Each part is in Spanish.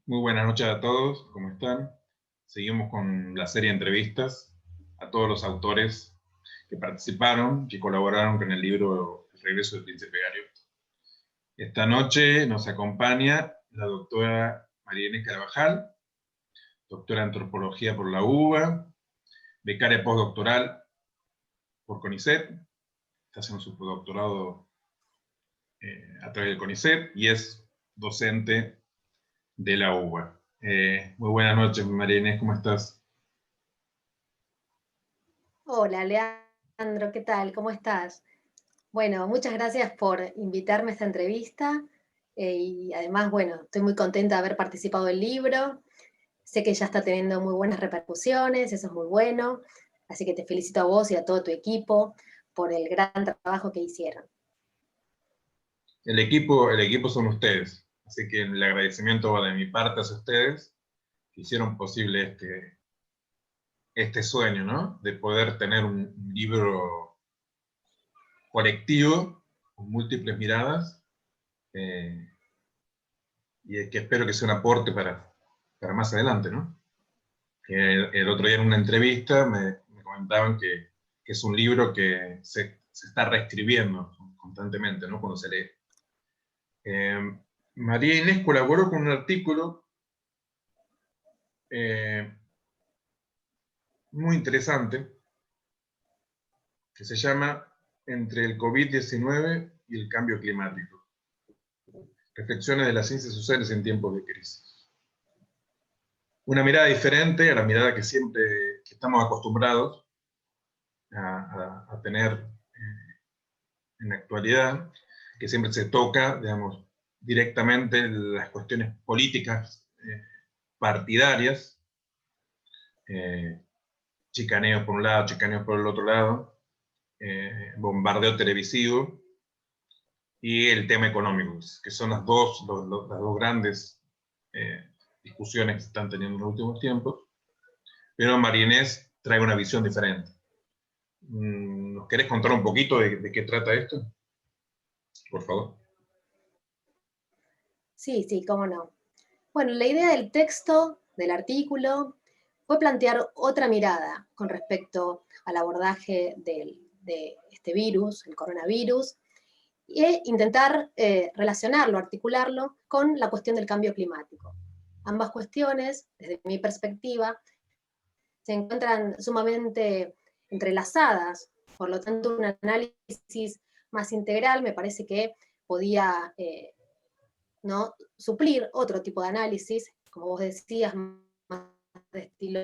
Muy buenas noches a todos, ¿cómo están? Seguimos con la serie de entrevistas a todos los autores que participaron, que colaboraron con el libro El regreso del príncipe Gario. Esta noche nos acompaña la doctora María Inés Carabajal, doctora en antropología por la UBA, becaria postdoctoral por CONICET, está haciendo su postdoctorado a través del CONICET y es docente de la UBA. Muy buenas noches, María Inés, ¿cómo estás? Hola, Leandro, ¿qué tal? ¿Cómo estás? Bueno, muchas gracias por invitarme a esta entrevista y además, bueno, estoy muy contenta de haber participado del libro. Sé que ya está teniendo muy buenas repercusiones, eso es muy bueno, así que te felicito a vos y a todo tu equipo por el gran trabajo que hicieron. El equipo son ustedes, así que el agradecimiento va de mi parte hacia ustedes, que hicieron posible este sueño, ¿no? De poder tener un libro colectivo, con múltiples miradas, y que espero que sea un aporte para más adelante, ¿no? El otro día en una entrevista me comentaban que es un libro que se está reescribiendo constantemente, ¿no? Cuando se lee. María Inés colaboró con un artículo muy interesante que se llama Entre el COVID-19 y el cambio climático. Reflexiones de las ciencias sociales en tiempos de crisis. Una mirada diferente a la mirada que siempre que estamos acostumbrados a tener en la actualidad, que siempre se toca, digamos, directamente las cuestiones políticas partidarias, chicaneo por un lado, chicaneo por el otro lado, bombardeo televisivo y el tema económico, que son las dos grandes discusiones que se están teniendo en los últimos tiempos. Pero María Inés trae una visión diferente. ¿Nos querés contar un poquito de qué trata esto? Por favor. Sí, sí, cómo no. Bueno, la idea del texto, del artículo, fue plantear otra mirada con respecto al abordaje de este virus, el coronavirus, e intentar relacionarlo, articularlo con la cuestión del cambio climático. Ambas cuestiones, desde mi perspectiva, se encuentran sumamente entrelazadas, por lo tanto un análisis más integral me parece que podía ¿no? suplir otro tipo de análisis, como vos decías, más de estilo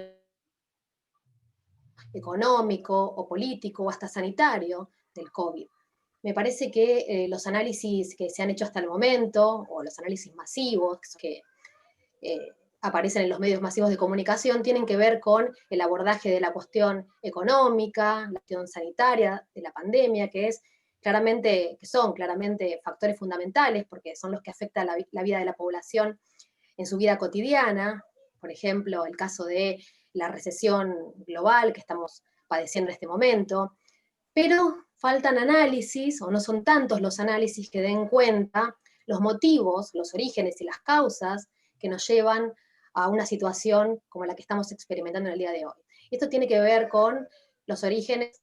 económico o político o hasta sanitario del COVID. Me parece que los análisis que se han hecho hasta el momento, o los análisis masivos que eh, aparecen en los medios masivos de comunicación, tienen que ver con el abordaje de la cuestión económica, la cuestión sanitaria de la pandemia, que son claramente factores fundamentales porque son los que afectan la vida de la población en su vida cotidiana. Por ejemplo, el caso de la recesión global que estamos padeciendo en este momento, pero faltan análisis, o no son tantos los análisis que den cuenta los motivos, los orígenes y las causas que nos llevan a una situación como la que estamos experimentando en el día de hoy. Esto tiene que ver con los orígenes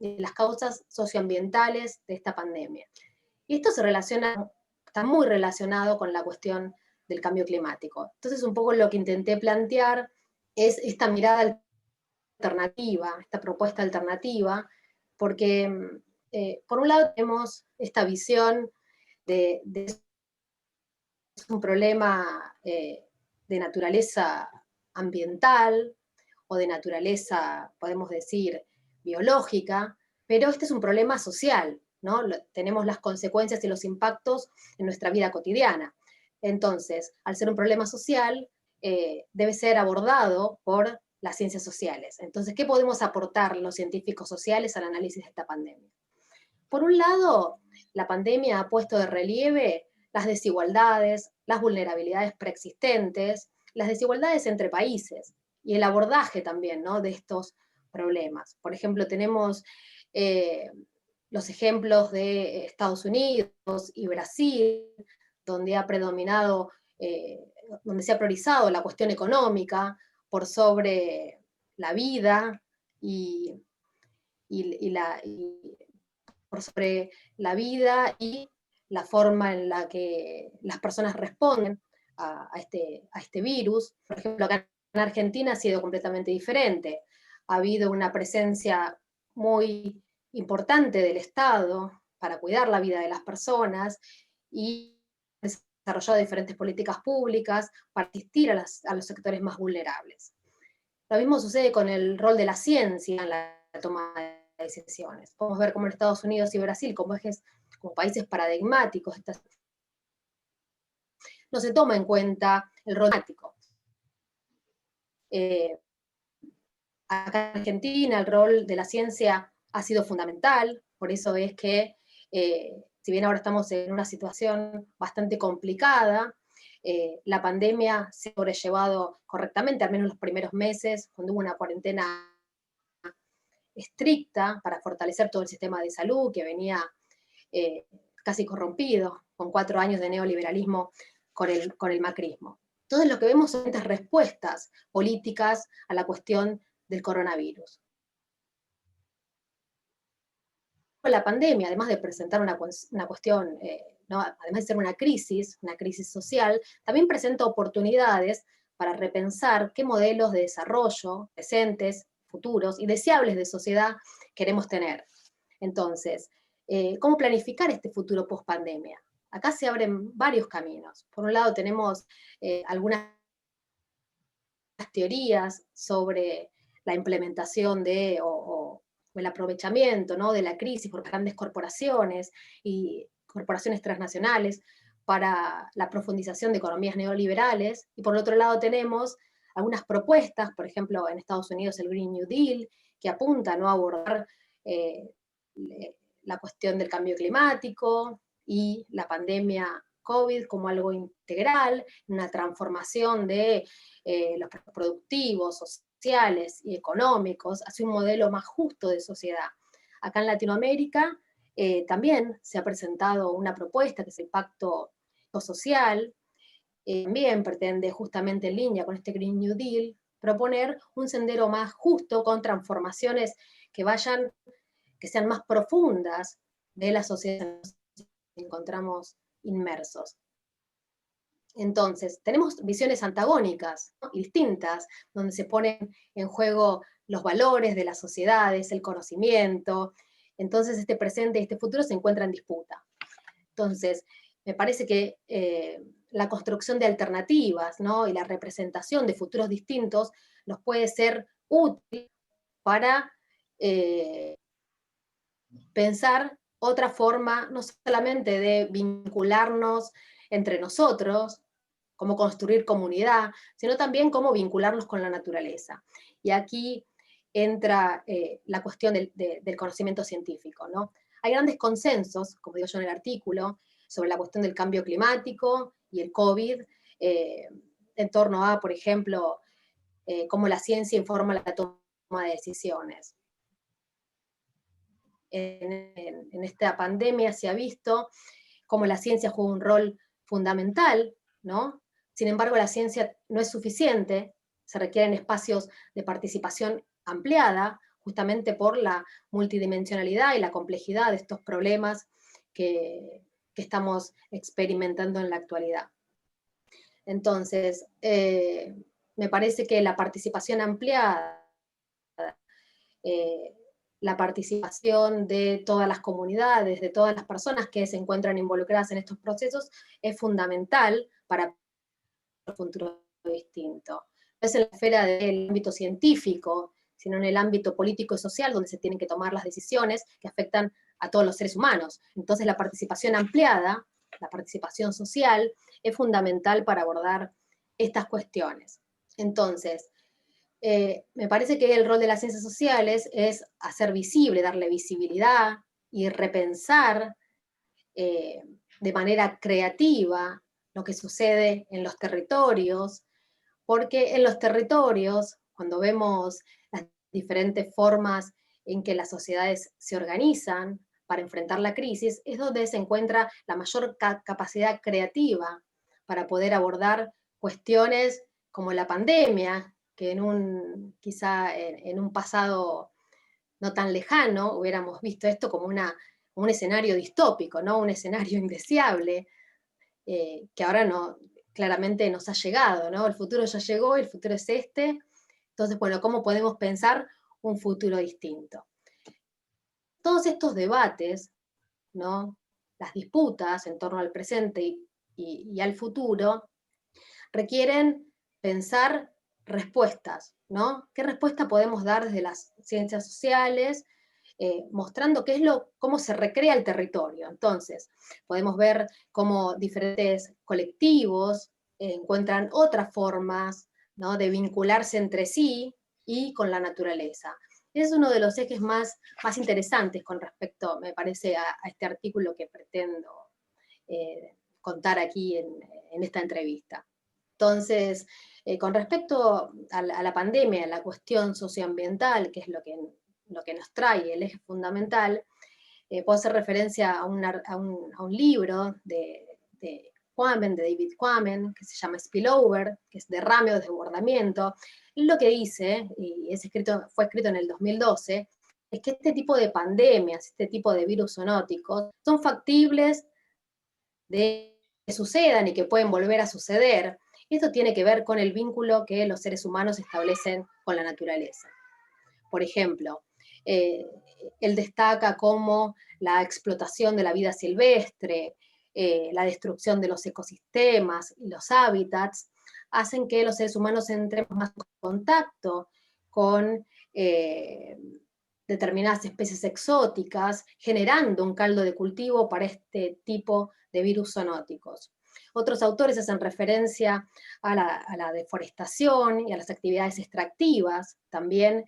y las causas socioambientales de esta pandemia. Y esto se relaciona, está muy relacionado con la cuestión del cambio climático. Entonces, un poco lo que intenté plantear es esta mirada alternativa, esta propuesta alternativa, porque por un lado tenemos esta visión de un problema de naturaleza ambiental o de naturaleza, podemos decir, biológica, pero este es un problema social, ¿no? Tenemos las consecuencias y los impactos en nuestra vida cotidiana. Entonces, al ser un problema social, debe ser abordado por las ciencias sociales. Entonces, ¿qué podemos aportar los científicos sociales al análisis de esta pandemia? Por un lado, la pandemia ha puesto de relieve las desigualdades, las vulnerabilidades preexistentes, las desigualdades entre países y el abordaje también, ¿no? de estos problemas. Por ejemplo, tenemos los ejemplos de Estados Unidos y Brasil, donde ha predominado donde se ha priorizado la cuestión económica por sobre la vida y, por sobre la vida y la forma en la que las personas responden a este virus. Por ejemplo, acá en Argentina ha sido completamente diferente. Ha habido una presencia muy importante del Estado para cuidar la vida de las personas y desarrollado diferentes políticas públicas para asistir a los sectores más vulnerables. Lo mismo sucede con el rol de la ciencia en la toma de decisiones. Podemos ver cómo en Estados Unidos y Brasil, como países paradigmáticos, no se toma en cuenta el rol climático. Acá en Argentina el rol de la ciencia ha sido fundamental, por eso es que, si bien ahora estamos en una situación bastante complicada, la pandemia se ha sobrellevado correctamente, al menos los primeros meses, cuando hubo una cuarentena estricta para fortalecer todo el sistema de salud que venía casi corrompido con 4 años de neoliberalismo con el macrismo. Entonces lo que vemos son estas respuestas políticas a la cuestión del coronavirus. La pandemia, además de presentar una cuestión, ¿no? Además de ser una crisis social, también presenta oportunidades para repensar qué modelos de desarrollo presentes, futuros y deseables de sociedad queremos tener. Entonces, ¿cómo planificar este futuro post-pandemia? Acá se abren varios caminos. Por un lado tenemos algunas teorías sobre la implementación o el aprovechamiento, ¿no?, de la crisis por grandes corporaciones y corporaciones transnacionales para la profundización de economías neoliberales. Y por otro lado tenemos algunas propuestas, por ejemplo, en Estados Unidos el Green New Deal, que apunta, ¿no?, a abordar la cuestión del cambio climático y la pandemia COVID como algo integral, una transformación de los productivos, sociales y económicos hacia un modelo más justo de sociedad. Acá en Latinoamérica también se ha presentado una propuesta que es el Pacto Social, también pretende, justamente en línea con este Green New Deal, proponer un sendero más justo con transformaciones que sean más profundas de la sociedad en la que nos encontramos inmersos. Entonces, tenemos visiones antagónicas, ¿no?, y distintas, donde se ponen en juego los valores de las sociedades, el conocimiento. Entonces, este presente y este futuro se encuentran en disputa. Entonces, me parece que la construcción de alternativas, ¿no?, y la representación de futuros distintos nos puede ser útil para pensar otra forma, no solamente de vincularnos entre nosotros, cómo construir comunidad, sino también cómo vincularnos con la naturaleza. Y aquí entra la cuestión del conocimiento científico, ¿no? Hay grandes consensos, como digo yo en el artículo, sobre la cuestión del cambio climático y el COVID, en torno a, por ejemplo, cómo la ciencia informa la toma de decisiones. En esta pandemia se ha visto cómo la ciencia juega un rol fundamental, ¿no? Sin embargo, la ciencia no es suficiente, se requieren espacios de participación ampliada, justamente por la multidimensionalidad y la complejidad de estos problemas que estamos experimentando en la actualidad. Entonces, me parece que la participación ampliada, la participación de todas las comunidades, de todas las personas que se encuentran involucradas en estos procesos, es fundamental para un futuro distinto. No es en la esfera del ámbito científico, sino en el ámbito político y social, donde se tienen que tomar las decisiones que afectan a todos los seres humanos. Entonces la participación ampliada, la participación social, es fundamental para abordar estas cuestiones. Entonces, me parece que el rol de las ciencias sociales es hacer visible, darle visibilidad y repensar de manera creativa lo que sucede en los territorios, porque en los territorios, cuando vemos las diferentes formas en que las sociedades se organizan para enfrentar la crisis, es donde se encuentra la mayor capacidad creativa para poder abordar cuestiones como la pandemia, que quizá en un pasado no tan lejano hubiéramos visto esto como un escenario distópico, ¿no? Un escenario indeseable, que ahora no, claramente nos ha llegado, ¿no? El futuro ya llegó, el futuro es este. Entonces, bueno, ¿cómo podemos pensar un futuro distinto? Todos estos debates, ¿no? Las disputas en torno al presente y al futuro, requieren pensar respuestas, ¿no? ¿Qué respuesta podemos dar desde las ciencias sociales, mostrando cómo se recrea el territorio? Entonces, podemos ver cómo diferentes colectivos encuentran otras formas, ¿no?, de vincularse entre sí y con la naturaleza. Es uno de los ejes más interesantes con respecto, me parece, a este artículo que pretendo contar aquí en esta entrevista. Entonces, con respecto a la pandemia, a la cuestión socioambiental, que es lo que nos trae el eje fundamental, puedo hacer referencia a un libro de David Quammen, que se llama Spillover, que es derrame o desbordamiento. Él lo que dice, y fue escrito en el 2012, es que este tipo de pandemias, este tipo de virus zoonóticos, son factibles de que sucedan y que pueden volver a suceder. Esto tiene que ver con el vínculo que los seres humanos establecen con la naturaleza. Por ejemplo, él destaca cómo la explotación de la vida silvestre, la destrucción de los ecosistemas y los hábitats hacen que los seres humanos entremos más en contacto con determinadas especies exóticas, generando un caldo de cultivo para este tipo de virus zoonóticos. Otros autores hacen referencia a la deforestación y a las actividades extractivas, también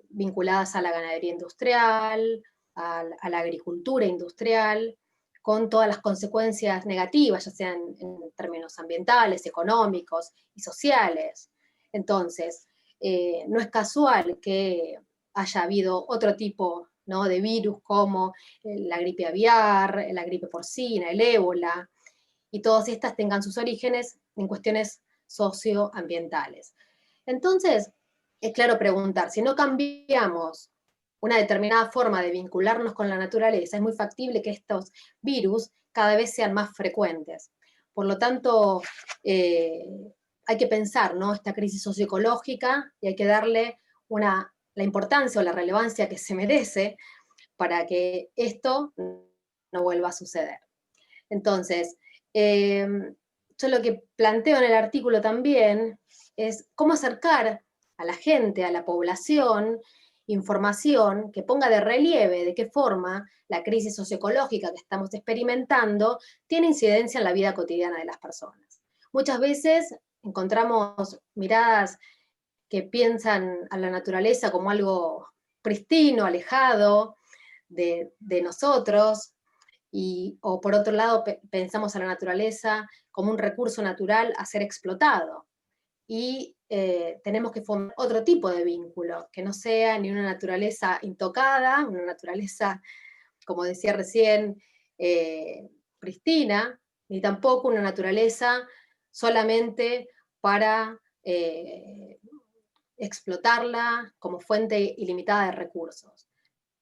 vinculadas a la ganadería industrial, a la agricultura industrial, con todas las consecuencias negativas, ya sean en términos ambientales, económicos y sociales. Entonces, no es casual que haya habido otro tipo, ¿no?, de virus como la gripe aviar, la gripe porcina, el ébola, y todas estas tengan sus orígenes en cuestiones socioambientales. Entonces, es claro preguntar, si no cambiamos una determinada forma de vincularnos con la naturaleza, es muy factible que estos virus cada vez sean más frecuentes. Por lo tanto, hay que pensar, ¿no?, esta crisis socioecológica, y hay que darle la importancia o la relevancia que se merece para que esto no vuelva a suceder. Entonces, yo lo que planteo en el artículo también es cómo acercar a la gente, a la población, información que ponga de relieve de qué forma la crisis socioecológica que estamos experimentando tiene incidencia en la vida cotidiana de las personas. Muchas veces encontramos miradas que piensan a la naturaleza como algo pristino, alejado de nosotros, o por otro lado pensamos a la naturaleza como un recurso natural a ser explotado. Y tenemos que formar otro tipo de vínculo, que no sea ni una naturaleza intocada, una naturaleza, como decía recién, pristina, ni tampoco una naturaleza solamente para explotarla como fuente ilimitada de recursos,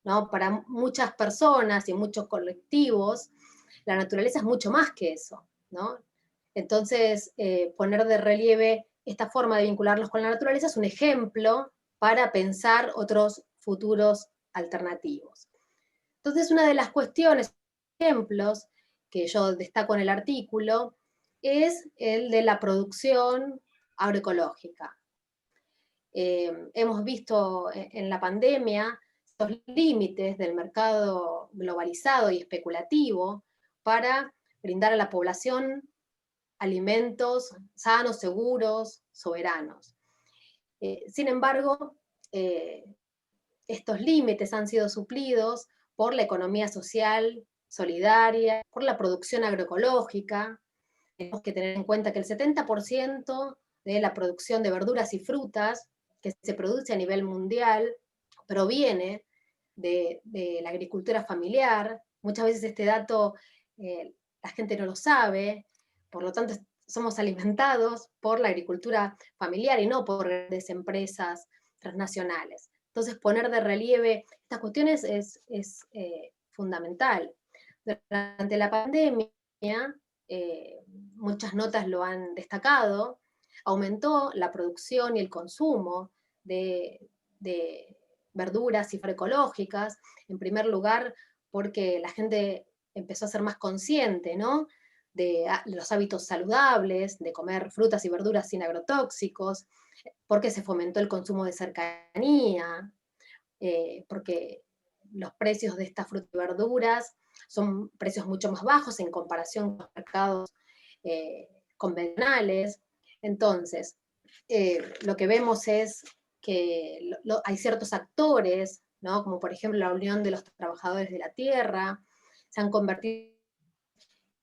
¿no? Para muchas personas y muchos colectivos, la naturaleza es mucho más que eso, ¿no? Entonces, poner de relieve esta forma de vincularlos con la naturaleza es un ejemplo para pensar otros futuros alternativos. Entonces, una de las cuestiones, ejemplos que yo destaco en el artículo, es el de la producción agroecológica. Hemos visto en la pandemia los límites del mercado globalizado y especulativo para brindar a la población alimentos sanos, seguros, soberanos. Sin embargo, estos límites han sido suplidos por la economía social, solidaria, por la producción agroecológica. Tenemos que tener en cuenta que el 70% de la producción de verduras y frutas que se produce a nivel mundial proviene de la agricultura familiar. Muchas veces este dato la gente no lo sabe, por lo tanto somos alimentados por la agricultura familiar y no por grandes empresas transnacionales. Entonces, poner de relieve estas cuestiones es fundamental. Durante la pandemia, muchas notas lo han destacado, aumentó la producción y el consumo de verduras y agroecológicas, en primer lugar porque la gente empezó a ser más consciente, ¿no?, de los hábitos saludables, de comer frutas y verduras sin agrotóxicos, porque se fomentó el consumo de cercanía, porque los precios de estas frutas y verduras son precios mucho más bajos en comparación con los mercados convencionales. Entonces, lo que vemos es que hay ciertos actores, ¿no?, como por ejemplo la Unión de los Trabajadores de la Tierra, se han convertido en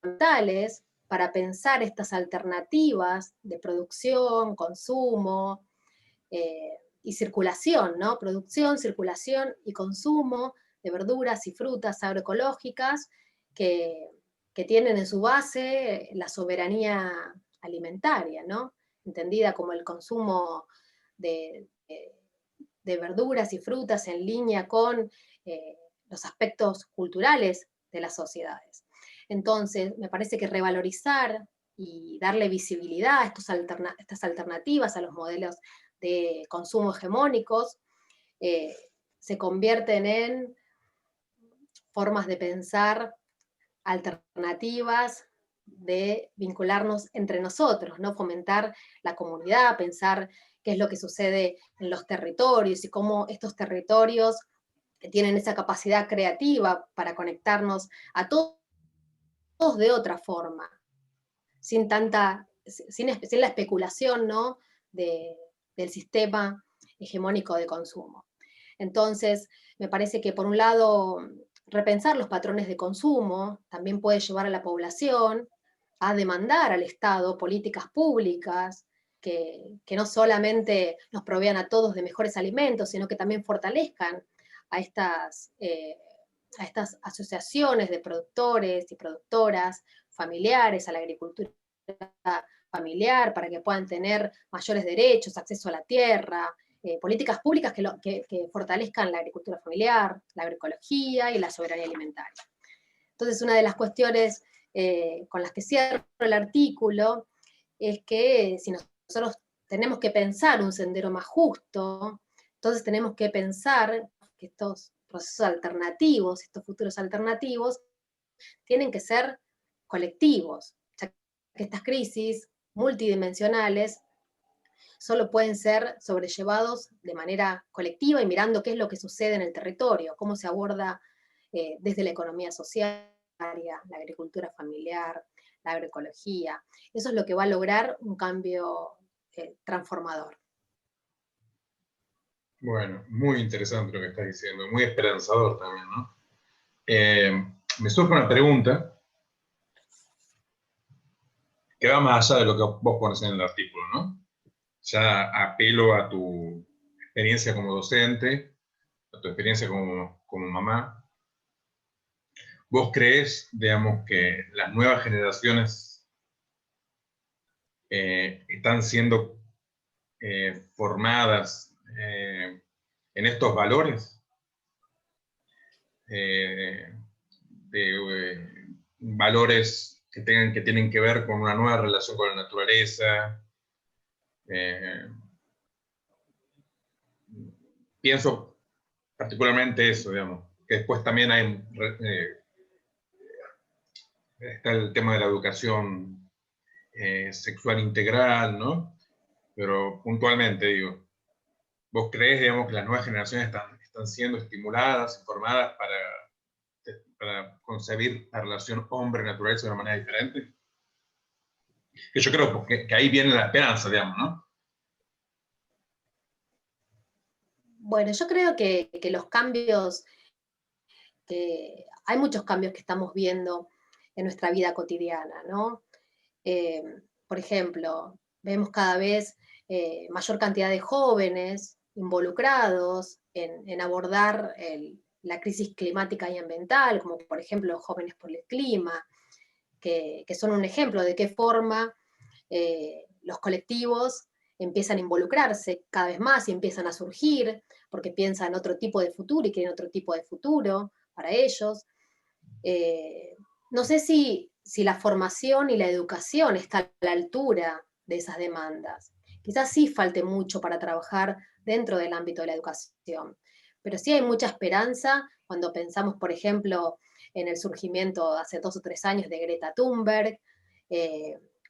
fundamentales para pensar estas alternativas de producción, consumo y circulación, ¿no? Producción, circulación y consumo de verduras y frutas agroecológicas que tienen en su base la soberanía alimentaria, ¿no?, entendida como el consumo de verduras y frutas en línea con los aspectos culturales de las sociedades. Entonces, me parece que revalorizar y darle visibilidad a estas alternativas a los modelos de consumo hegemónicos se convierten en formas de pensar alternativas de vincularnos entre nosotros, ¿no?, fomentar la comunidad, pensar qué es lo que sucede en los territorios y cómo estos territorios que tienen esa capacidad creativa para conectarnos a todos de otra forma, sin la especulación, ¿no?, del sistema hegemónico de consumo. Entonces, me parece que por un lado, repensar los patrones de consumo también puede llevar a la población a demandar al Estado políticas públicas que no solamente nos provean a todos de mejores alimentos, sino que también fortalezcan a estas asociaciones de productores y productoras familiares, a la agricultura familiar, para que puedan tener mayores derechos, acceso a la tierra, políticas públicas que fortalezcan la agricultura familiar, la agroecología y la soberanía alimentaria. Entonces, una de las cuestiones con las que cierro el artículo es que si nosotros tenemos que pensar un sendero más justo, entonces tenemos que pensar que estos procesos alternativos, estos futuros alternativos, tienen que ser colectivos, ya que estas crisis multidimensionales solo pueden ser sobrellevados de manera colectiva y mirando qué es lo que sucede en el territorio, cómo se aborda desde la economía social, la agricultura familiar, la agroecología. Eso es lo que va a lograr un cambio transformador. Bueno, muy interesante lo que estás diciendo, muy esperanzador también, ¿no? Me surge una pregunta que va más allá de lo que vos pones en el artículo, ¿no? Ya apelo a tu experiencia como docente, a tu experiencia como mamá. ¿Vos crees, digamos, que las nuevas generaciones están siendo formadas en estos valores? Valores que tienen que ver con una nueva relación con la naturaleza. Pienso particularmente eso, digamos, que después también hay, está el tema de la educación sexual integral, ¿no? Pero puntualmente digo, ¿vos crees, digamos, que las nuevas generaciones están siendo estimuladas, formadas para concebir la relación hombre-naturaleza de una manera diferente? Que yo creo que ahí viene la esperanza, digamos, ¿no? Bueno, yo creo que los cambios, hay muchos cambios que estamos viendo en nuestra vida cotidiana, ¿no? Por ejemplo, vemos cada vez mayor cantidad de jóvenes involucrados en abordar la crisis climática y ambiental, como por ejemplo Jóvenes por el Clima, que son un ejemplo de qué forma los colectivos empiezan a involucrarse cada vez más y empiezan a surgir, porque piensan otro tipo de futuro y quieren otro tipo de futuro para ellos. No sé si la formación y la educación está a la altura de esas demandas. Quizás sí falte mucho para trabajar dentro del ámbito de la educación, pero sí hay mucha esperanza cuando pensamos, por ejemplo, en el surgimiento hace 2 o 3 años de Greta Thunberg,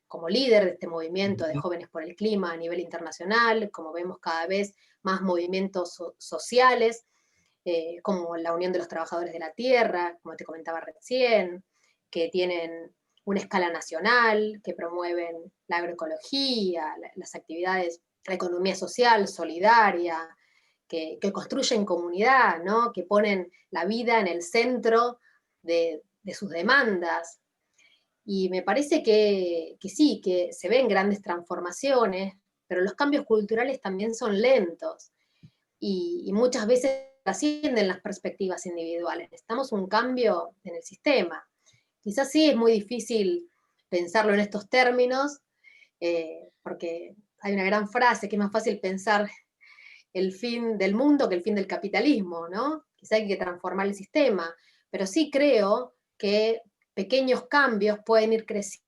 como líder de este movimiento de jóvenes por el clima a nivel internacional, como vemos cada vez más movimientos sociales, como la Unión de los Trabajadores de la Tierra, como te comentaba recién, que tienen una escala nacional, que promueven la agroecología, las actividades, la economía social, solidaria, que construyen comunidad, ¿no? Que ponen la vida en el centro de sus demandas. Y me parece que sí, que se ven grandes transformaciones, pero los cambios culturales también son lentos y muchas veces trascienden las perspectivas individuales. Necesitamos un cambio en el sistema. Quizás sí es muy difícil pensarlo en estos términos, porque hay una gran frase que es más fácil pensar el fin del mundo que el fin del capitalismo, ¿no? Quizá hay que transformar el sistema, pero sí creo que pequeños cambios pueden ir creciendo,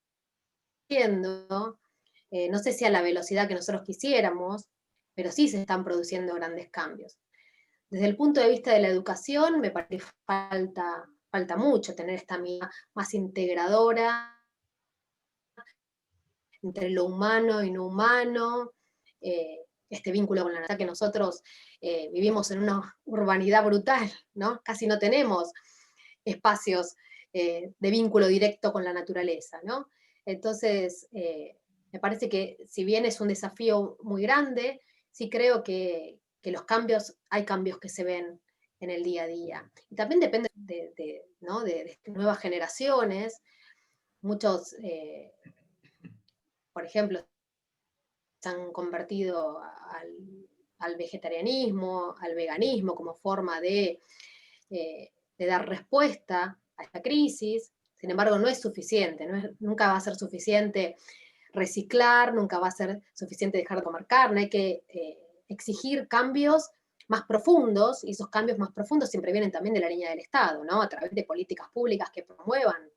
no sé si a la velocidad que nosotros quisiéramos, pero sí se están produciendo grandes cambios. Desde el punto de vista de la educación, me parece que falta mucho tener esta mirada más integradora entre lo humano y no humano, este vínculo con la naturaleza, que nosotros vivimos en una urbanidad brutal, ¿no? Casi no tenemos espacios de vínculo directo con la naturaleza, ¿no? Entonces, me parece que si bien es un desafío muy grande, sí creo que los cambios, hay cambios que se ven en el día a día. Y también depende ¿no? de nuevas generaciones. Muchos, por ejemplo, se han convertido al vegetarianismo, al veganismo como forma de dar respuesta a esta crisis. Sin embargo, no es suficiente, nunca va a ser suficiente reciclar, nunca va a ser suficiente dejar de comer carne, hay que exigir cambios más profundos, y esos cambios más profundos siempre vienen también de la línea del Estado, ¿no? A través de políticas públicas que promuevan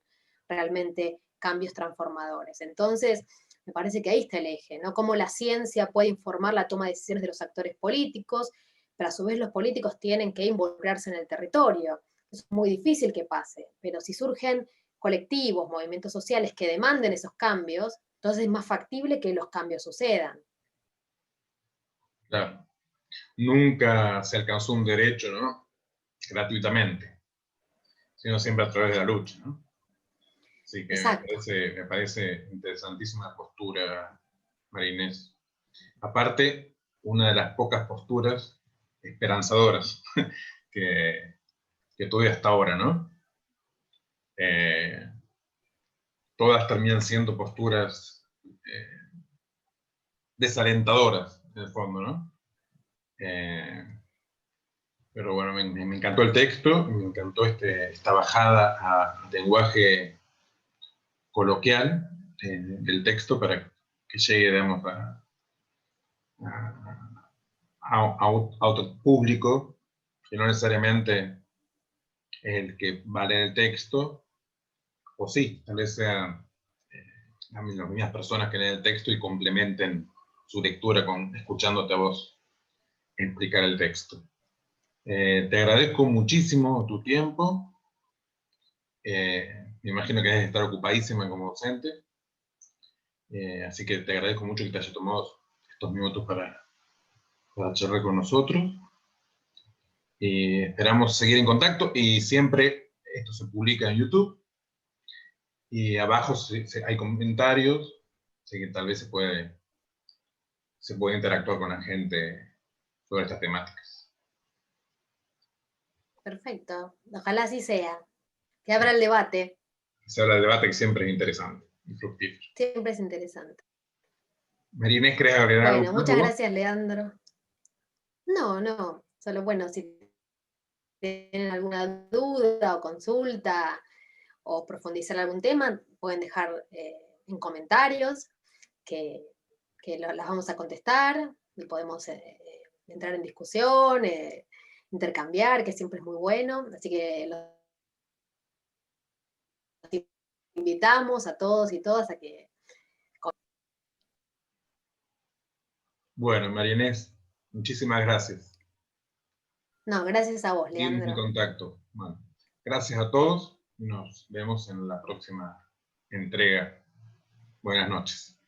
realmente cambios transformadores. Entonces, me parece que ahí está el eje, ¿no? Cómo la ciencia puede informar la toma de decisiones de los actores políticos, pero a su vez los políticos tienen que involucrarse en el territorio. Eso es muy difícil que pase, pero si surgen colectivos, movimientos sociales que demanden esos cambios, entonces es más factible que los cambios sucedan. Claro. Nunca se alcanzó un derecho, ¿no? Gratuitamente, sino siempre a través de la lucha, ¿no? Así que Exacto. me parece interesantísima postura, María Inés. Aparte, una de las pocas posturas esperanzadoras que tuve hasta ahora, ¿no? Todas terminan siendo posturas desalentadoras, en el fondo, ¿no? Pero bueno, me encantó el texto, me encantó esta bajada a lenguaje coloquial del texto para que llegue, digamos, a otro público que no necesariamente es el que va a leer el texto, o sí, tal vez sean las mismas personas que leen el texto y complementen su lectura escuchándote a vos explicar el texto. Te agradezco muchísimo tu tiempo. Me imagino que debes estar ocupadísima como docente. Así que te agradezco mucho que te hayas tomado estos minutos para charlar con nosotros. Esperamos seguir en contacto y siempre esto se publica en YouTube. Y abajo hay comentarios, así que tal vez se puede interactuar con la gente sobre estas temáticas. Perfecto. Ojalá así sea. Que abra el debate. Se habla del debate que siempre es interesante y fructífero. Siempre es interesante. María Inés, ¿querés agregar algo Bueno, más muchas vos? gracias, Leandro. No. Solo bueno, si tienen alguna duda o consulta o profundizar algún tema, pueden dejar en comentarios. las vamos a contestar y podemos entrar en discusión, intercambiar, que siempre es muy bueno. Así que los invitamos a todos y todas a que... Bueno, María Inés, muchísimas gracias. No, gracias a vos, Seguimos en Leandro. contacto. Bueno, gracias a todos. Nos vemos en la próxima entrega. Buenas noches.